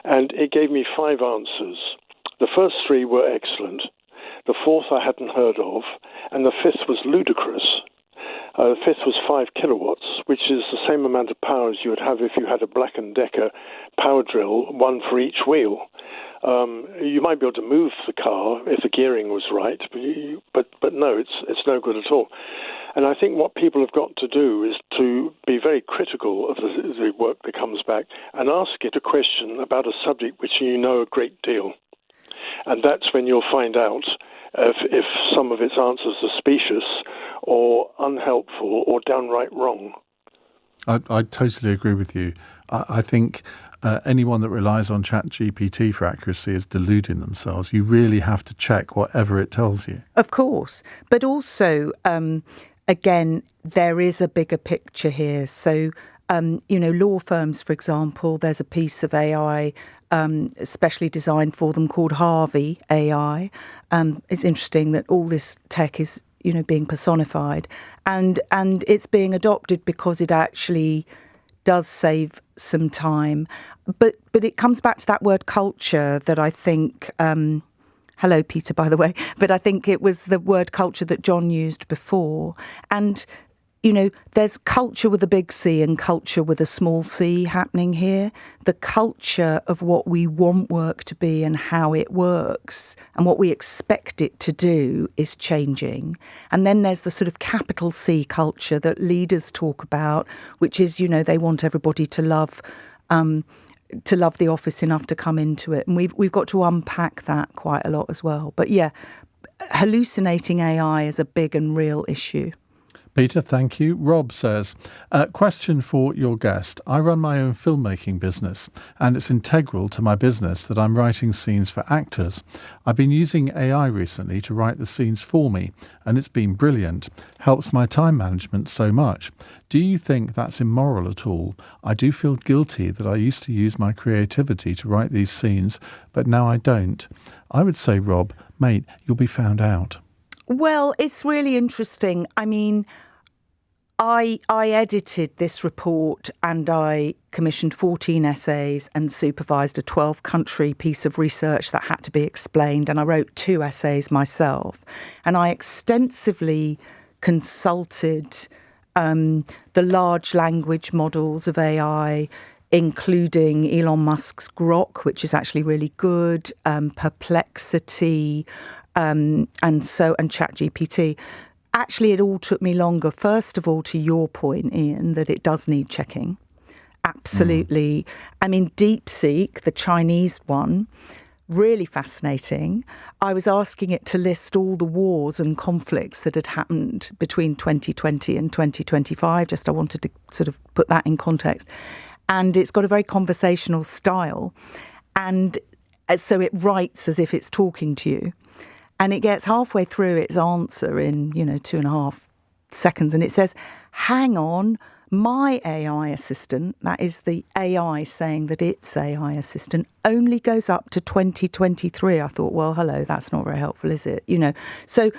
And it gave me 5 answers. The first 3 were excellent. The 4th I hadn't heard of, and the 5th was ludicrous. The 5th was 5 kilowatts, which is the same amount of power as you would have if you had a Black & Decker power drill, one for each wheel. You might be able to move the car if the gearing was right, but no, it's no good at all. And I think what people have got to do is to be very critical of the work that comes back and ask it a question about a subject which you know a great deal. And that's when you'll find out if some of its answers are specious or unhelpful or downright wrong. I totally agree with you. I think anyone that relies on ChatGPT for accuracy is deluding themselves. You really have to check whatever it tells you. Of course. But also, again, there is a bigger picture here. So, you know, law firms, for example, there's a piece of AI especially designed for them called Harvey AI. It's interesting that all this tech is, you know, being personified, and it's being adopted because it actually does save some time. But it comes back to that word culture that I think. Hello, Peter, by the way. But I think it was the word culture that John used before, and. You know, there's culture with a big C and culture with a small c happening here. The culture of what we want work to be and how it works and what we expect it to do is changing. And then there's the sort of capital C culture that leaders talk about, which is, you know, they want everybody to love the office enough to come into it. And we've got to unpack that quite a lot as well. But yeah, hallucinating AI is a big and real issue. Peter, thank you. Rob says, question for your guest. I run my own filmmaking business, and it's integral to my business that I'm writing scenes for actors. I've been using AI recently to write the scenes for me, and it's been brilliant. Helps my time management so much. Do you think that's immoral at all? I do feel guilty that I used to use my creativity to write these scenes, but now I don't. I would say, Rob, mate, you'll be found out. Well, it's really interesting. I mean, I edited this report and I commissioned 14 essays and supervised a 12-country piece of research that had to be explained. And I wrote 2 essays myself. And I extensively consulted the large language models of AI, including Elon Musk's Grok, which is actually really good, Perplexity, and ChatGPT. Actually, it all took me longer. First of all, to your point, Ian, that it does need checking. Absolutely. I mean, DeepSeek, the Chinese one, really fascinating. I was asking it to list all the wars and conflicts that had happened between 2020 and 2025. I wanted to sort of put that in context. And it's got a very conversational style. And so it writes as if it's talking to you. And it gets halfway through its answer in, 2.5 seconds. And it says, hang on, my AI assistant, that is the AI saying that its AI assistant, only goes up to 2023. I thought, well, hello, that's not very helpful, is it? So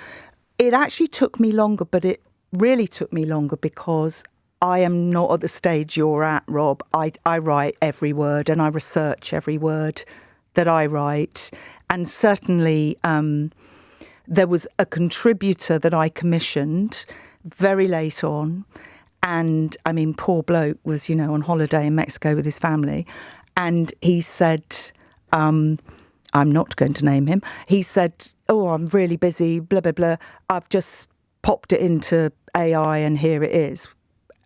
it actually took me longer, but it really took me longer because I am not at the stage you're at, Rob. I write every word and I research every word that I write. And certainly there was a contributor that I commissioned very late on. And, I mean, poor bloke was, on holiday in Mexico with his family. And he said, I'm not going to name him. He said, oh, I'm really busy, blah, blah, blah. I've just popped it into AI and here it is.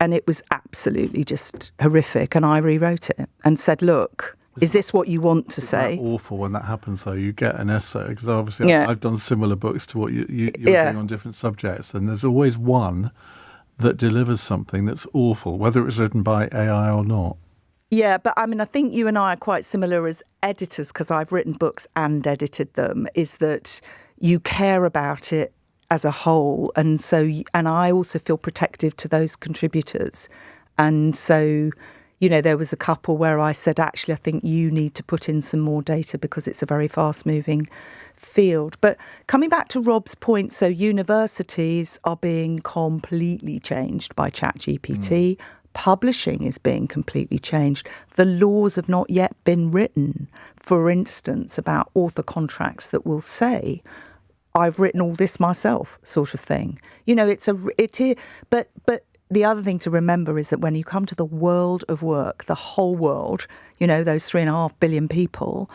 And it was absolutely just horrific. And I rewrote it and said, look, is this what you want to say? It's awful when that happens, though. You get an essay, because obviously I've done similar books to what you're doing on different subjects. And there's always one that delivers something that's awful, whether it was written by AI or not. Yeah, but I mean, I think you and I are quite similar as editors, because I've written books and edited them, is that you care about it as a whole. And I also feel protective to those contributors. And so, there was a couple where I said, actually, I think you need to put in some more data because it's a very fast moving field. But coming back to Rob's point, so universities are being completely changed by ChatGPT. Publishing is being completely changed. The laws have not yet been written, for instance, about author contracts that will say, I've written all this myself, sort of thing. But the other thing to remember is that when you come to the world of work, the whole world, those 3.5 billion people,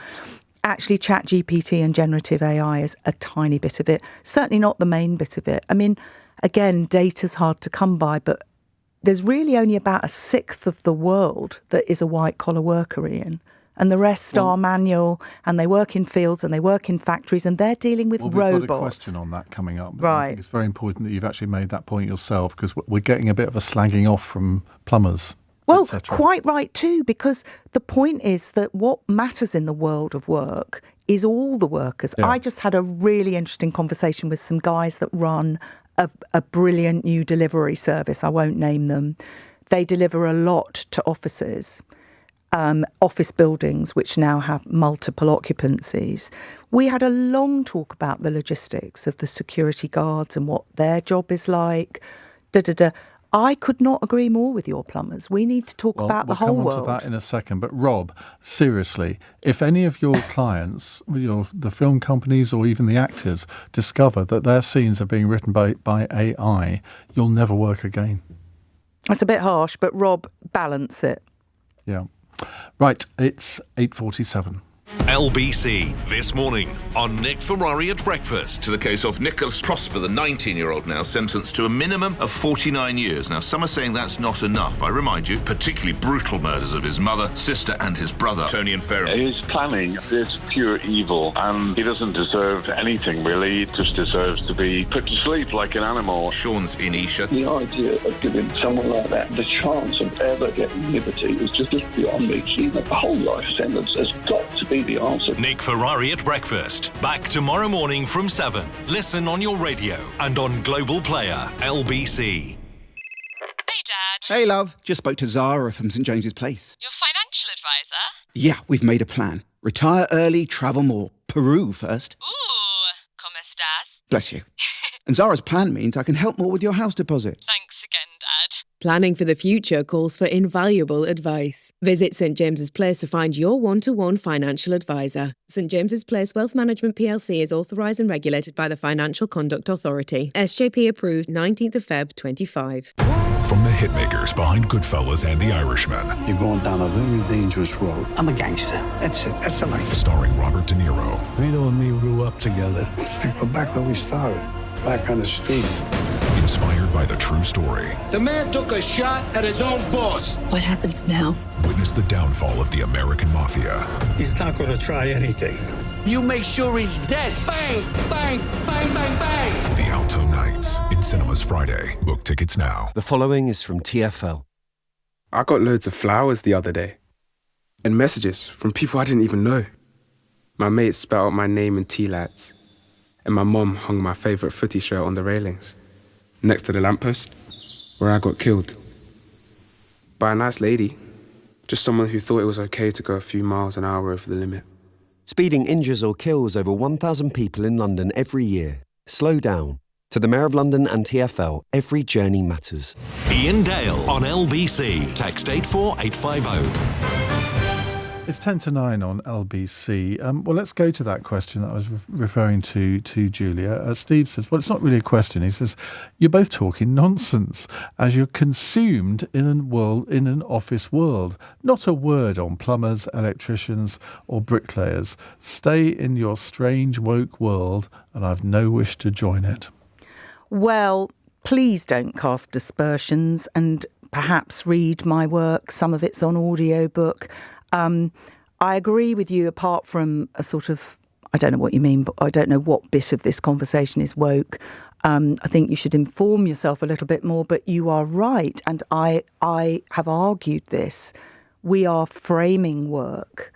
actually ChatGPT and generative AI is a tiny bit of it, certainly not the main bit of it. I mean, again, data's hard to come by, but there's really only about 1/6 of the world that is a white-collar worker, Ian. And the rest are manual, and they work in fields, and they work in factories, and they're dealing with robots. We've got a question on that coming up. Right. I think it's very important that you've actually made that point yourself, because we're getting a bit of a slagging off from plumbers. Well, quite right too, because the point is that what matters in the world of work is all the workers. Yeah. I just had a really interesting conversation with some guys that run a brilliant new delivery service. I won't name them. They deliver a lot to offices, office buildings, which now have multiple occupancies. We had a long talk about the logistics of the security guards and what their job is like. I could not agree more with your plumbers. We need to talk about the whole world. We'll come on to that in a second. But Rob, seriously, if any of your clients, the film companies or even the actors, discover that their scenes are being written by AI, you'll never work again. That's a bit harsh, but Rob, balance it. Yeah. Right, it's 8:47. LBC This Morning on Nick Ferrari at Breakfast. To the case of Nicholas Prosper, the 19-year-old now, sentenced to a minimum of 49 years. Now, some are saying that's not enough. I remind you, particularly brutal murders of his mother, sister and his brother. Tony and Ferrum. His planning is pure evil, and he doesn't deserve anything, really. He just deserves to be put to sleep like an animal. Sean's in Isha. The idea of giving someone like that the chance of ever getting liberty is just beyond me. The whole life sentence has got to be the answer. Nick Ferrari at Breakfast. Back tomorrow morning from 7. Listen on your radio and on Global Player, LBC. Hey, Dad. Hey, love. Just spoke to Zara from St James's Place. Your financial advisor? Yeah, we've made a plan. Retire early, travel more. Peru first. Ooh, ¿cómo estás? Bless you. And Zara's plan means I can help more with your house deposit. Thanks again, Dad. Planning for the future calls for invaluable advice. Visit St James's Place to find your one-to-one financial advisor. St James's Place Wealth Management PLC is authorised and regulated by the Financial Conduct Authority. SJP approved 19th of Feb 25. From the hitmakers behind Goodfellas and The Irishman. You're going down a very dangerous road. I'm a gangster. That's it. That's the life. Starring Robert De Niro. Vito and me grew up together. It's like we're back where we started. Back on the street. Inspired by the true story. The man took a shot at his own boss. What happens now? Witness the downfall of the American Mafia. He's not going to try anything. You make sure he's dead. Bang, bang, bang, bang, bang. The Alto Nights in cinemas Friday. Book tickets now. The following is from TfL. I got loads of flowers the other day. And messages from people I didn't even know. My mates spelled out my name in tea lights. And my mum hung my favourite footy shirt on the railings, next to the lamppost, where I got killed. By a nice lady, just someone who thought it was okay to go a few miles an hour over the limit. Speeding injures or kills over 1,000 people in London every year. Slow down. To the Mayor of London and TfL, every journey matters. Iain Dale on LBC. Text 84850. It's 10 to 9 on LBC. Well, let's go to that question that I was referring to Julia. Steve says, well, it's not really a question. He says, you're both talking nonsense as you're consumed in an office world. Not a word on plumbers, electricians or bricklayers. Stay in your strange woke world and I've no wish to join it. Well, please don't cast dispersions and perhaps read my work. Some of it's on audiobook. I agree with you, apart from a sort of, I don't know what you mean, but I don't know what bit of this conversation is woke. I think you should inform yourself a little bit more, but you are right. And I have argued this. We are framing work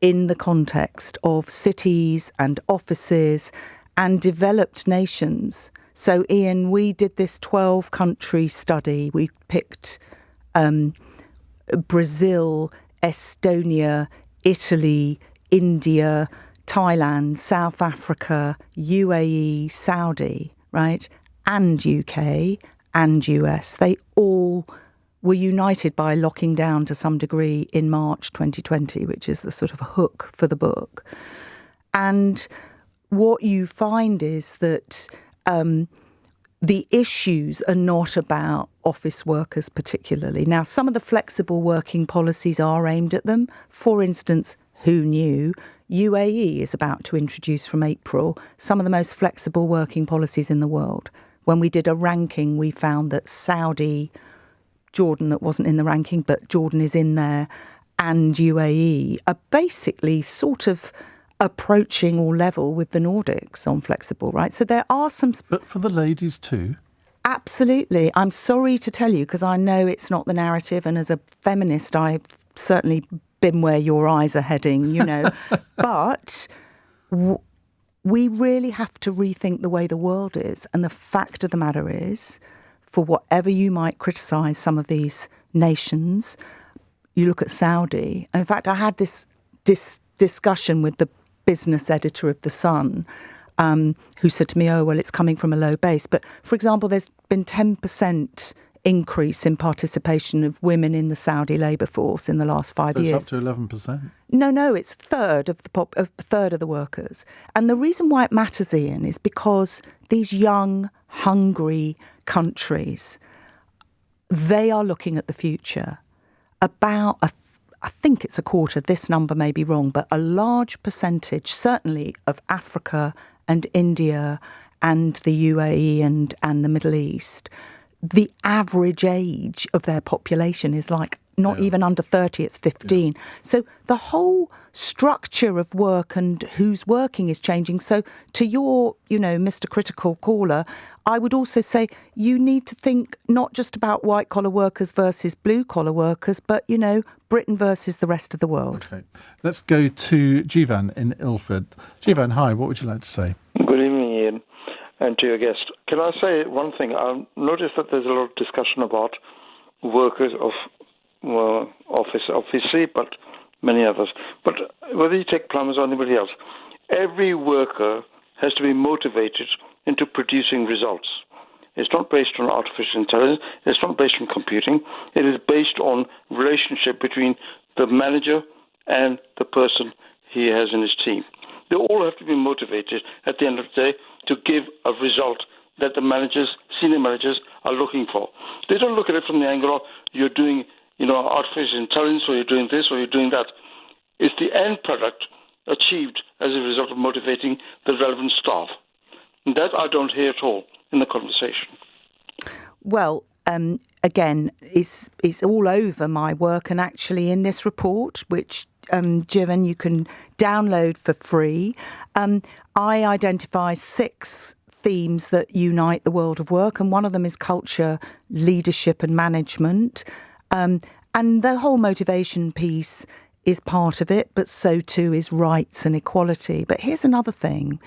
in the context of cities and offices and developed nations. So, Iain, we did this 12-country study. We picked Brazil, Estonia, Italy, India, Thailand, South Africa, UAE, Saudi, right? And UK and US. They all were united by locking down to some degree in March 2020, which is the sort of hook for the book. And what you find is that the issues are not about office workers particularly. Now, some of the flexible working policies are aimed at them. For instance, who knew? UAE is about to introduce from April some of the most flexible working policies in the world. When we did a ranking, we found that Saudi, Jordan that wasn't in the ranking, but Jordan is in there, and UAE are basically sort of approaching or level with the Nordics on flexible, right? So there are some... But for the ladies too? Absolutely. I'm sorry to tell you, because I know it's not the narrative, and as a feminist, I've certainly been where your eyes are heading, you know. But we really have to rethink the way the world is. And the fact of the matter is, for whatever you might criticise some of these nations, you look at Saudi. In fact, I had this discussion with the business editor of The Sun, who said to me, oh, well, it's coming from a low base. But, for example, there's been 10% increase in participation of women in the Saudi labour force in the last 5 years. It's up to 11%? No, it's a third of the workers. And the reason why it matters, Iain, is because these young, hungry countries, they are looking at the future. About I think it's a quarter, this number may be wrong, but a large percentage, certainly of Africa and India and the UAE and the Middle East, the average age of their population is like not even under 30, it's 15. So the whole structure of work and who's working is changing. So to your, Mr. Critical caller, I would also say you need to think not just about white-collar workers versus blue-collar workers, but, Britain versus the rest of the world. Okay. Let's go to Jivan in Ilford. Jivan, hi, what would you like to say? Good evening, Iain, and to your guest. Can I say one thing? I've noticed that there's a lot of discussion about workers of office, obviously, but many others. But whether you take plumbers or anybody else, every worker has to be motivated into producing results. It's not based on artificial intelligence. It's not based on computing. It is based on relationship between the manager and the person he has in his team. They all have to be motivated at the end of the day to give a result that the managers, senior managers, are looking for. They don't look at it from the angle of you're doing, artificial intelligence, or you're doing this, or you're doing that. It's the end product achieved as a result of motivating the relevant staff. And that I don't hear at all in the conversation. Well, again, it's all over my work, and actually in this report, which Jivan, you can download for free, I identify 6 themes that unite the world of work, and one of them is culture, leadership and management. And the whole motivation piece is part of it, but so too is rights and equality. But here's another thing.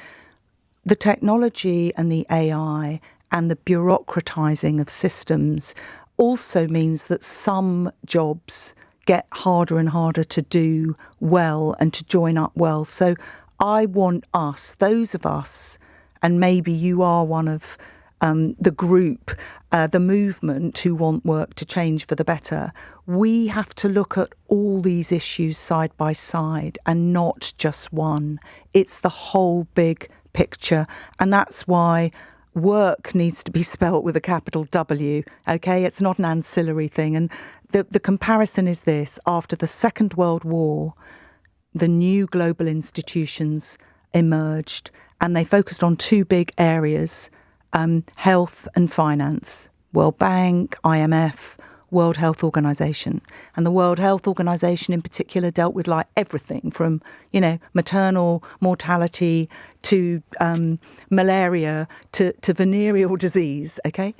The technology and the AI and the bureaucratizing of systems also means that some jobs get harder and harder to do well and to join up well. So I want us, those of us, and maybe you are one of the group, the movement who want work to change for the better, we have to look at all these issues side by side and not just one. It's the whole big picture. And that's why work needs to be spelt with a capital W, okay? It's not an ancillary thing. And the comparison is this. After the Second World War, the new global institutions emerged and they focused on two big areas, health and finance. World Bank, IMF, World Health Organization. And the World Health Organization in particular dealt with like everything from, maternal mortality to malaria to venereal disease, okay?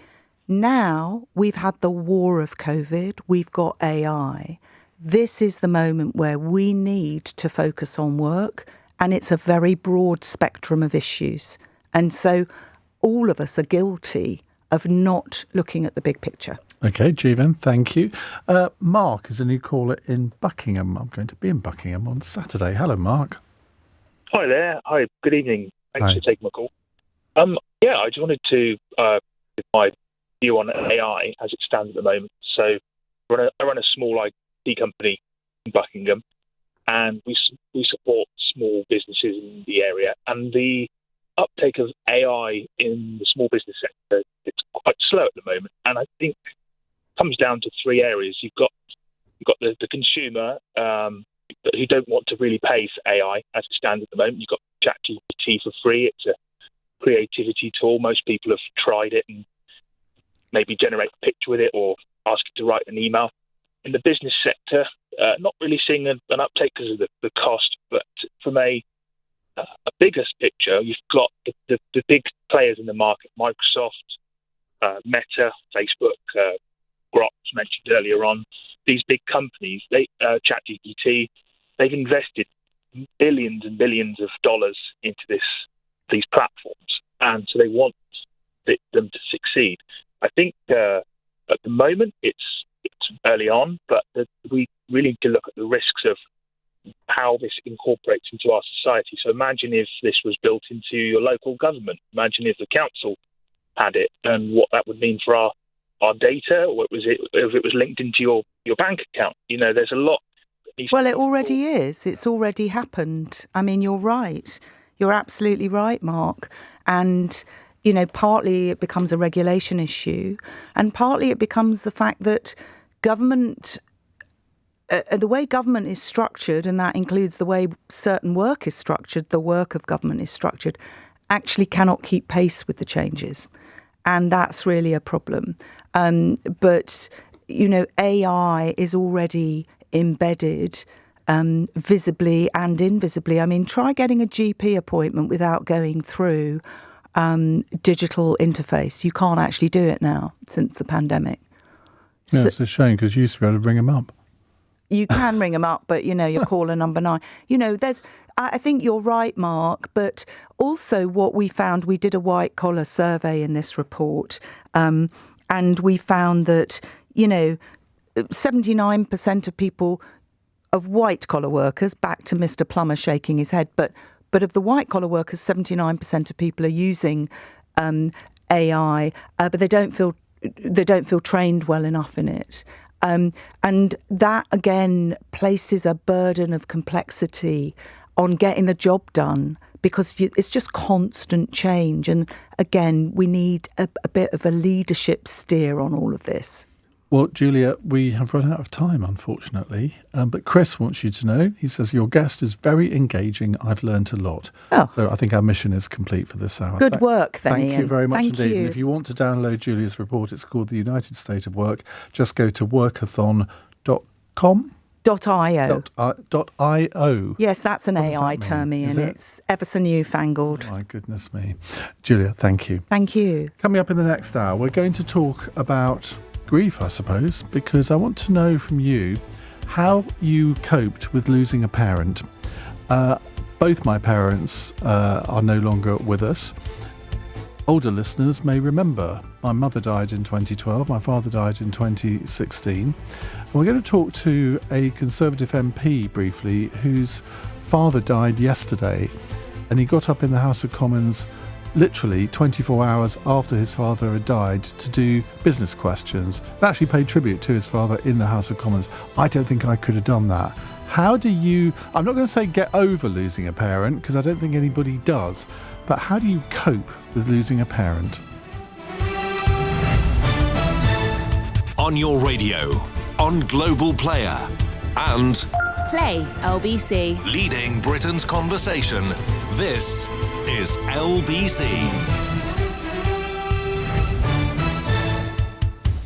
Now we've had the war of COVID, we've got AI. This is the moment where we need to focus on work, and it's a very broad spectrum of issues. And so all of us are guilty of not looking at the big picture. OK, Jeevan, thank you. Mark is a new caller in Buckingham. I'm going to be in Buckingham on Saturday. Hello, Mark. Hi there. Hi, good evening. Thanks for taking my call. I just wanted to give my view on AI as it stands at the moment. So I run a small IT company in Buckingham, and we support small businesses in the area. And the uptake of AI in the small business sector, it's quite slow at the moment. And I think it comes down to three areas. You've got the consumer who don't want to really pay for AI as it stands at the moment. You've got ChatGPT for free. It's a creativity tool. Most people have tried it and maybe generate a picture with it or ask it to write an email. In the business sector, not really seeing an uptake because of the cost, but from a biggest picture, you've got the big players in the market, Microsoft, Meta, Facebook, Grok mentioned earlier on. These big companies, ChatGPT, they've invested billions and billions of dollars into these platforms, and so they want them to succeed. I think at the moment it's early on, but we really need to look at the risks of how this incorporates into our society. So imagine if this was built into your local government. Imagine if the council had it and what that would mean for our data, or if it was linked into your bank account. There's a lot. Well, it already is. It's already happened. I mean, you're right. You're absolutely right, Mark. And, partly it becomes a regulation issue, and partly it becomes the fact that government, the way government is structured, and that includes the way certain work is structured, the work of government is structured, actually cannot keep pace with the changes. And that's really a problem. But, AI is already embedded visibly and invisibly. I mean, try getting a GP appointment without going through digital interface. You can't actually do it now since the pandemic. Yeah, it's a shame because you used to be able to bring them up. You can ring them up, but, you're caller number 9. I think you're right, Mark, but also what we found, we did a white-collar survey in this report, and we found that, 79% of people, of white-collar workers, back to Mr. Plummer shaking his head, but of the white-collar workers, 79% of people are using AI, but they don't feel trained well enough in it. And that, again, places a burden of complexity on getting the job done because it's just constant change. And, again, we need a bit of a leadership steer on all of this. Well, Julia, we have run out of time, unfortunately. But Chris wants you to know, he says, your guest is very engaging. I've learned a lot. Oh. So I think our mission is complete for this hour. Good work, then, Thank Iain. you very much Thank indeed. you. And if you want to download Julia's report, it's called The United State of Work. Just go to workathon.com. .io. .io. Yes, that's an AI term, Iain. It's ever so newfangled. Oh, my goodness me. Julia, thank you. Thank you. Coming up in the next hour, we're going to talk about grief, I suppose, because I want to know from you how you coped with losing a parent. Both my parents are no longer with us. Older listeners may remember my mother died in 2012, my father died in 2016. And we're going to talk to a Conservative MP briefly whose father died yesterday, and he got up in the House of Commons literally 24 hours after his father had died to do business questions, and actually paid tribute to his father in the House of Commons. I don't think I could have done that. How do you, I'm not going to say get over losing a parent, because I don't think anybody does, but how do you cope with losing a parent? On your radio, on Global Player, and Play LBC. leading Britain's conversation. This is LBC.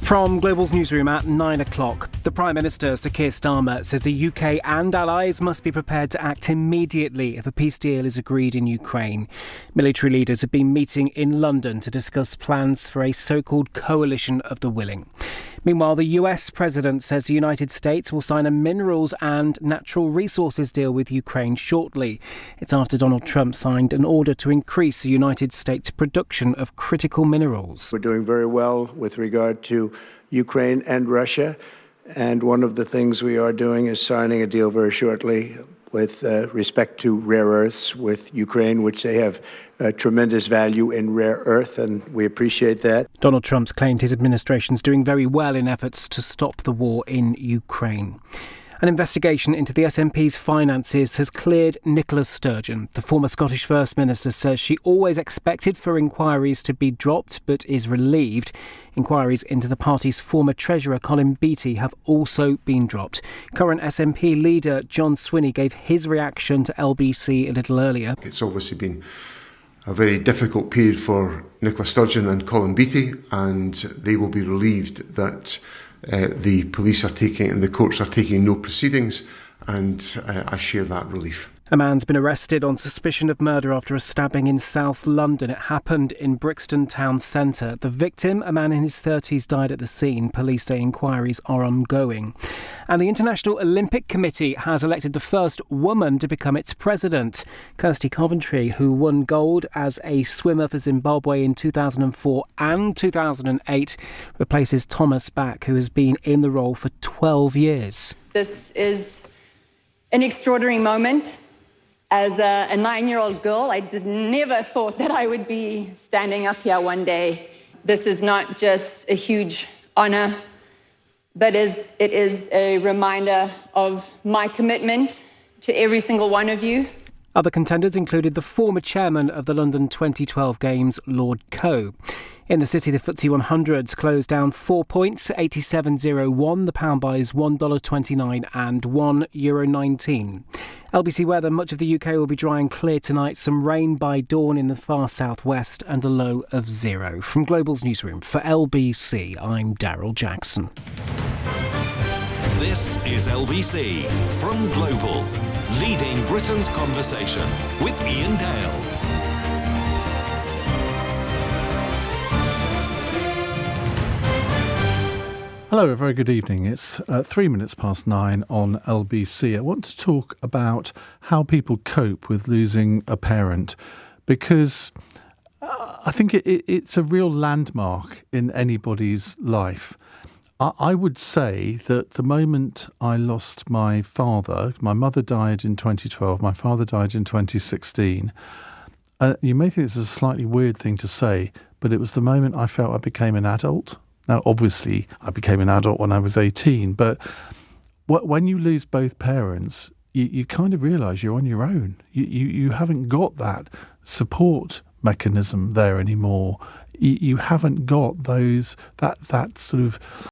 From Global's newsroom at 9 o'clock, the Prime Minister, Sir Keir Starmer, says the UK and allies must be prepared to act immediately if a peace deal is agreed in Ukraine. Military leaders have been meeting in London to discuss plans for a so-called coalition of the willing. Meanwhile, the US President says the United States will sign a minerals and natural resources deal with Ukraine shortly. It's after Donald Trump signed an order to increase the United States' production of critical minerals. We're doing very well with regard to Ukraine and Russia, and one of the things we are doing is signing a deal very shortly with respect to rare earths with Ukraine, which they have tremendous value in rare earth, and we appreciate that. Donald Trump's claimed his administration's doing very well in efforts to stop the war in Ukraine. An investigation into the SNP's finances has cleared Nicola Sturgeon. The former Scottish First Minister says she always expected for inquiries to be dropped, but is relieved. Inquiries into the party's former treasurer, Colin Beattie, have also been dropped. Current SNP leader John Swinney gave his reaction to LBC a little earlier. It's obviously been a very difficult period for Nicola Sturgeon and Colin Beattie, and they will be relieved that the police are taking and the courts are taking no proceedings, and I share that relief. A man's been arrested on suspicion of murder after a stabbing in South London. It happened in Brixton Town Centre. The victim, a man in his 30s, died at the scene. Police say inquiries are ongoing. And the International Olympic Committee has elected the first woman to become its president. Kirsty Coventry, who won gold as a swimmer for Zimbabwe in 2004 and 2008, replaces Thomas Bach, who has been in the role for 12 years. This is an extraordinary moment. As a 9-year-old girl, I never thought that I would be standing up here one day. This is not just a huge honour, but it is a reminder of my commitment to every single one of you. Other contenders included the former chairman of the London 2012 Games, Lord Coe. In the city, the FTSE 100s closed down 4 points, 87.01. The pound buys $1.29 and €1.19. LBC weather, much of the UK will be dry and clear tonight. Some rain by dawn in the far southwest and a low of 0. From Global's newsroom, for LBC, I'm Daryl Jackson. This is LBC from Global, leading Britain's conversation with Iain Dale. Hello, a very good evening. It's 3 minutes past 9 on LBC. I want to talk about how people cope with losing a parent, because I think it's a real landmark in anybody's life. I would say that the moment I lost my father, my mother died in 2012, my father died in 2016. You may think this is a slightly weird thing to say, but it was the moment I felt I became an adult. Now, obviously, I became an adult when I was 18, but when you lose both parents, you kind of realise you're on your own. You haven't got that support mechanism there anymore. You haven't got that sort of